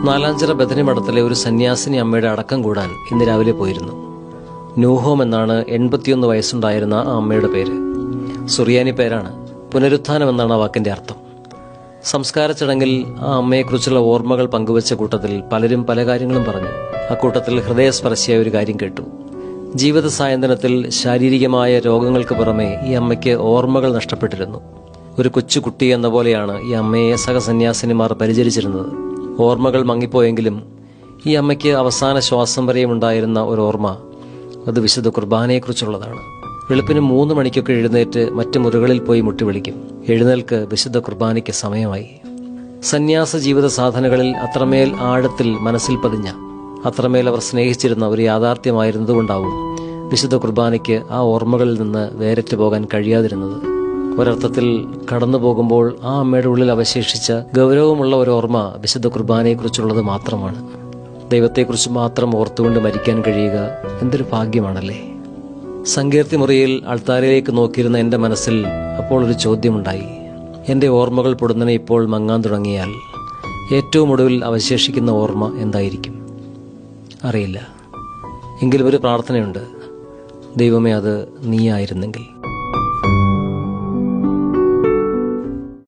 നാലാഞ്ചിറ ബഥനി മഠത്തിലെ ഒരു സന്യാസിനി അമ്മയുടെ അടക്കം കൂടാൻ ഇന്ന് രാവിലെ പോയിരുന്നു. നൂഹോം എന്നാണ് 81 വയസ്സുണ്ടായിരുന്ന ആ അമ്മയുടെ പേര്. സുറിയാനി പേരാണ്. പുനരുത്ഥാനം എന്നാണ് ആ വാക്കിന്റെ അർത്ഥം. സംസ്കാര ചടങ്ങിൽ ആ അമ്മയെക്കുറിച്ചുള്ള ഓർമ്മകൾ പങ്കുവച്ച കൂട്ടത്തിൽ പലരും പല കാര്യങ്ങളും പറഞ്ഞു. അക്കൂട്ടത്തിൽ ഹൃദയസ്പർശിയായ ഒരു കാര്യം കേട്ടു. ജീവിത സായന്തനത്തിൽ ശാരീരികമായ രോഗങ്ങൾക്ക് പുറമെ ഈ അമ്മയ്ക്ക് ഓർമ്മകൾ നഷ്ടപ്പെട്ടിരുന്നു. ഒരു കൊച്ചുകുട്ടി എന്ന പോലെയാണ് ഈ അമ്മയെ സഹസന്യാസിനിമാർ പരിചരിച്ചിരുന്നത്. ഓർമ്മകൾ മങ്ങിപ്പോയെങ്കിലും ഈ അമ്മയ്ക്ക് അവസാന ശ്വാസം വരെയും ഉണ്ടായിരുന്ന ഒരു ഓർമ്മ, അത് വിശുദ്ധ കുർബാനയെക്കുറിച്ചുള്ളതാണ്. വെളുപ്പിന് 3 മണിക്കൊക്കെ എഴുന്നേറ്റ് മറ്റു മുറികളിൽ പോയി മുട്ടിവിളിക്കും, എഴുന്നേൽക്ക്, വിശുദ്ധ കുർബാനയ്ക്ക് സമയമായി. സന്യാസ ജീവിത സാധനകളിൽ അത്രമേൽ ആഴത്തിൽ മനസ്സിൽ പതിഞ്ഞ, അത്രമേൽ അവർ സ്നേഹിച്ചിരുന്ന ഒരു യാഥാർത്ഥ്യമായിരുന്നതുകൊണ്ടാവും വിശുദ്ധ കുർബാനയ്ക്ക് ആ ഓർമ്മകളിൽ നിന്ന് വേറിട്ട് പോകാൻ കഴിയാതിരുന്നത്. ഒരർത്ഥത്തിൽ കടന്നു പോകുമ്പോൾ ആ അമ്മയുടെ ഉള്ളിൽ അവശേഷിച്ച ഗൗരവമുള്ള ഒരു ഓർമ്മ വിശുദ്ധ കുർബാനയെക്കുറിച്ചുള്ളത് മാത്രമാണ്. ദൈവത്തെക്കുറിച്ച് മാത്രം ഓർത്തുകൊണ്ട് മരിക്കാൻ കഴിയുക എന്തൊരു ഭാഗ്യമാണല്ലേ. സങ്കീർത്തി മുറിയിൽ അൾത്താരയിലേക്ക് നോക്കിയിരുന്ന എൻ്റെ മനസ്സിൽ അപ്പോൾ ഒരു ചോദ്യമുണ്ടായി. എൻ്റെ ഓർമ്മകൾ പൊടുന്നനെ ഇപ്പോൾ മങ്ങാൻ തുടങ്ങിയാൽ ഏറ്റവും ഒടുവിൽ അവശേഷിക്കുന്ന ഓർമ്മ എന്തായിരിക്കും? അറിയില്ല. എങ്കിലും ഒരു പ്രാർത്ഥനയുണ്ട്, ദൈവമേ, അത് നീയായിരുന്നെങ്കിൽ.